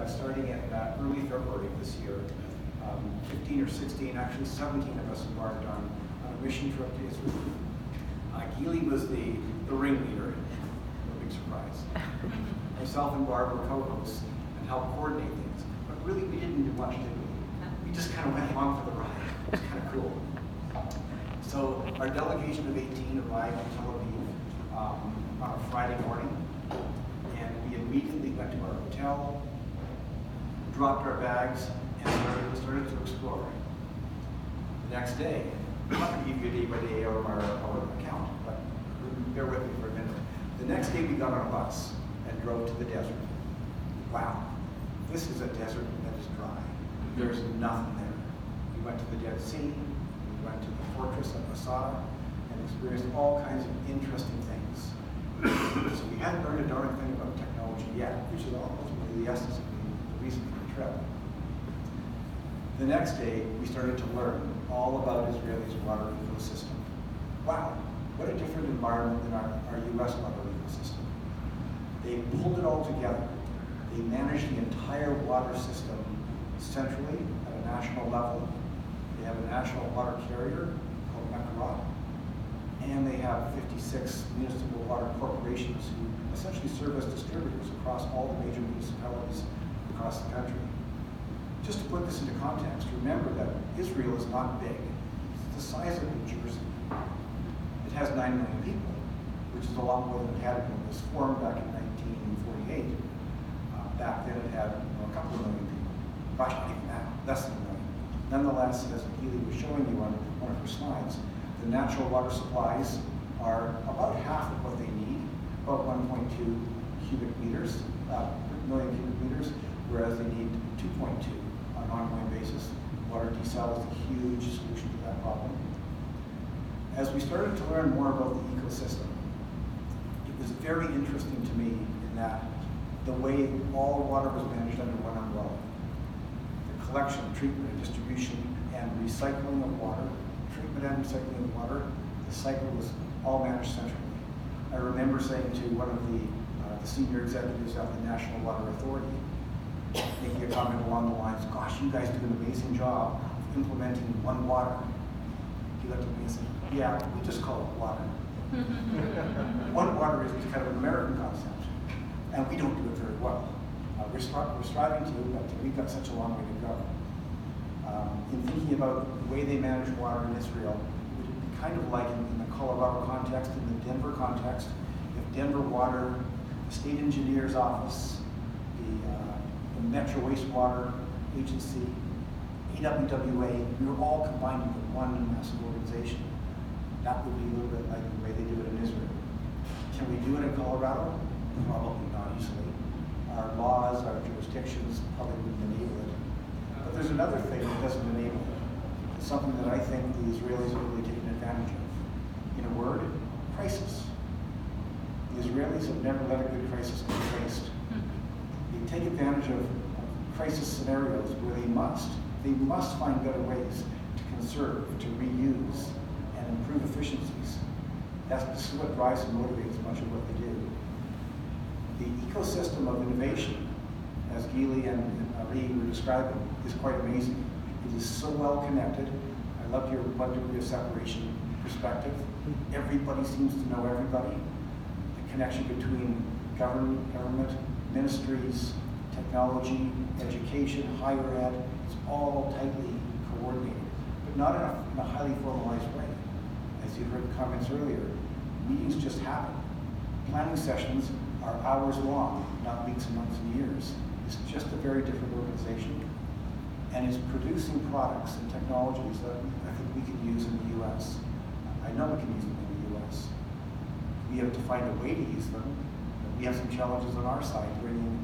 starting in early February of this year, 15 or 16, actually 17 of us embarked on a mission trip to Israel. Gili was the ringleader, no big surprise. Myself and Barb were co-hosts and helped coordinate things. But really, we didn't do much, did we? We just kind of went along for the ride. It was kind of cool. So our delegation of 18 arrived in Tel Aviv on a Friday morning, and we immediately went to our hotel, dropped our bags, and started to explore. The next day, I'm not going to give you a day-by-day of our account, but bear with me for a minute. The next day, we got on a bus and drove to the desert. Wow, this is a desert that is dry. There's nothing there. We went to the Dead Sea, we went to the fortress of Masada, and experienced all kinds of interesting things. So we hadn't learned a darn thing about technology yet, which is ultimately the essence of the reason for the trip. The next day, we started to learn all about Israel's water ecosystem. Wow, what a different environment than our US water ecosystem. They pulled it all together. They manage the entire water system centrally at a national level. They have a national water carrier called Mekarot, and they have 56 municipal water corporations who essentially serve as distributors across all the major municipalities across the country. Just to put this into context, remember that Israel is not big. It's the size of New Jersey. It has 9 million people, which is a lot more than it had when it was formed back in 1948. Back then it had a couple of million people. Gosh, not even that, less than a million. Nonetheless, as Gili was showing you on one of her slides, the natural water supplies are about half of what they need, about 1.2 million cubic meters, whereas they need 2.2 on an ongoing basis. Water desal is a huge solution to that problem. As we started to learn more about the ecosystem, it was very interesting to me in that the way all water was managed under one umbrella. The collection, treatment, and distribution, and recycling of water, treatment and recycling of water, the cycle was all managed centrally. I remember saying to one of the senior executives at the National Water Authority, making a comment along the lines, gosh, you guys do an amazing job of implementing one water. He looked at me and said, yeah, we just call it water. One water is kind of an American concept, and we don't do it very well. We're striving to, but we've got such a long way to go. In thinking about the way they manage water in Israel, it would be kind of like in the Colorado context, in the Denver context, if Denver Water, the State Engineer's Office, the Metro Wastewater Agency, AWWA, we were all combined into one massive organization. That would be a little bit like the way they do it in Israel. Can we do it in Colorado? Probably not easily. Our laws, our jurisdictions probably wouldn't enable it. But there's another thing that doesn't enable it. It's something that I think the Israelis are really taking advantage of. In a word, crisis. The Israelis have never let a good crisis go waste. They take advantage of crisis scenarios where they must find better ways to conserve, to reuse, and improve efficiencies. This is what drives and motivates much of what they do. The ecosystem of innovation, as Gili and Ari were describing, is quite amazing. It is so well connected. I loved your 1 degree of separation perspective. Everybody seems to know everybody. The connection between government, ministries, technology, education, higher ed, it's all tightly coordinated, but not in a highly formalized way. As you heard comments earlier, meetings just happen. Planning sessions are hours long, not weeks and months and years. It's just a very different organization, and it's producing products and technologies that I think we can use in the US. I know we can use them in the US. We have to find a way to use them. We have some challenges on our side bringing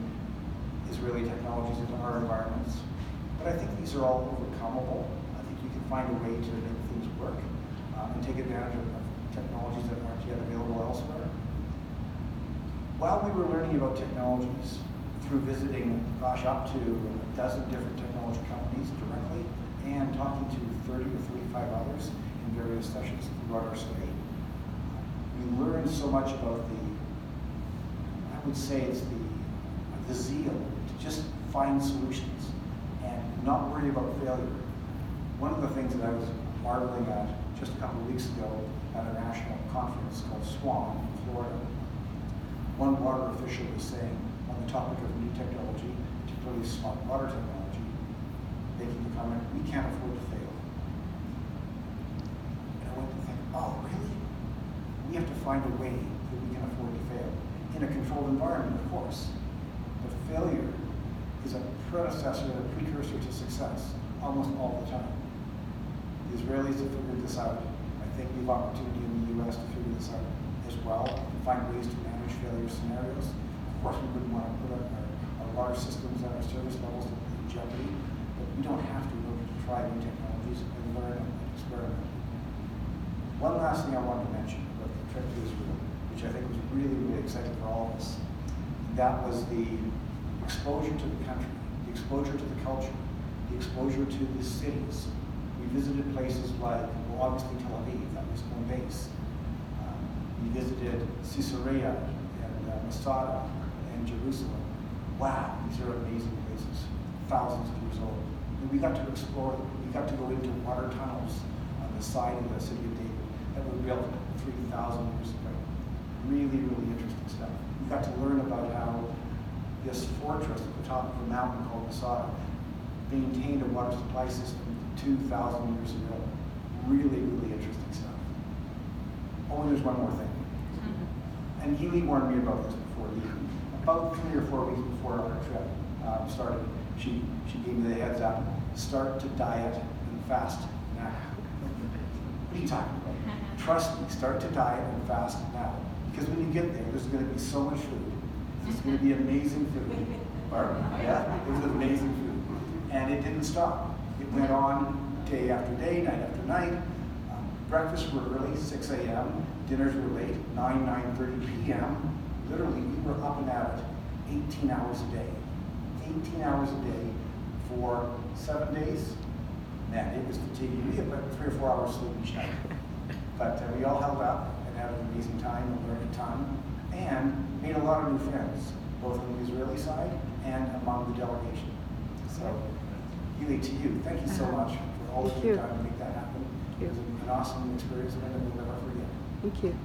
Israeli technologies into our environments, but I think these are all overcomable. I think we can find a way to make things work and take advantage of technologies that aren't yet available elsewhere. While we were learning about technologies through visiting, up to a dozen different technology companies directly and talking to 30 or 35 others in various sessions throughout our stay, we learned so much about I would say it's the zeal to just find solutions and not worry about failure. One of the things that I was marveling at just a couple of weeks ago at a national conference called SWAN in Florida, one water official was saying on the topic of new technology, particularly smart water technology, making the comment, we can't afford to fail. And I went to think, oh, really? We have to find a way that we can afford to fail. In a controlled environment, of course. But failure is a predecessor, a precursor to success almost all the time. The Israelis have figured this out. I think we have opportunity in the US to figure this out as well, and find ways to manage failure scenarios. Of course, we wouldn't want to put our water systems and our service levels in jeopardy, but we don't have to in order to try new technologies and learn and experiment. One last thing I wanted to mention about the trip to Israel, which I think was really, really exciting for all of us. That was the exposure to the country, the exposure to the culture, the exposure to the cities. We visited places like, well, obviously Tel Aviv, that was home base. We visited Caesarea and Masada and Jerusalem. Wow, these are amazing places, thousands of years old. And we got to explore them. We got to go into water tunnels on the side of the city of David that were built 3,000 years ago. Really, really interesting stuff. We got to learn about how this fortress at the top of a mountain called Masada maintained a water supply system 2,000 years ago. Really, really interesting stuff. Oh, and there's one more thing. And Healy warned me about this before leaving. About 3 or 4 weeks before our trip started, she gave me the heads up, start to diet and fast now. What are you talking about? Trust me, start to diet and fast now. Because when you get there, there's going to be so much food. It's going to be amazing food. Barbara, yeah? It was amazing food. And it didn't stop. It went on day after day, night after night. Breakfasts were early, 6 a.m. Dinners were late, 9:30 p.m. Literally, we were up and at it 18 hours a day. 18 hours a day for 7 days. Man, it was fatiguing. We had like 3 or 4 hours sleep each night. But we all held up and had an amazing time, and learned a ton, and made a lot of new friends, both on the Israeli side and among the delegation. So, Healy, to you, thank you so much for all of your time to make that happen. It was an awesome experience, and we'll never forget. Thank you.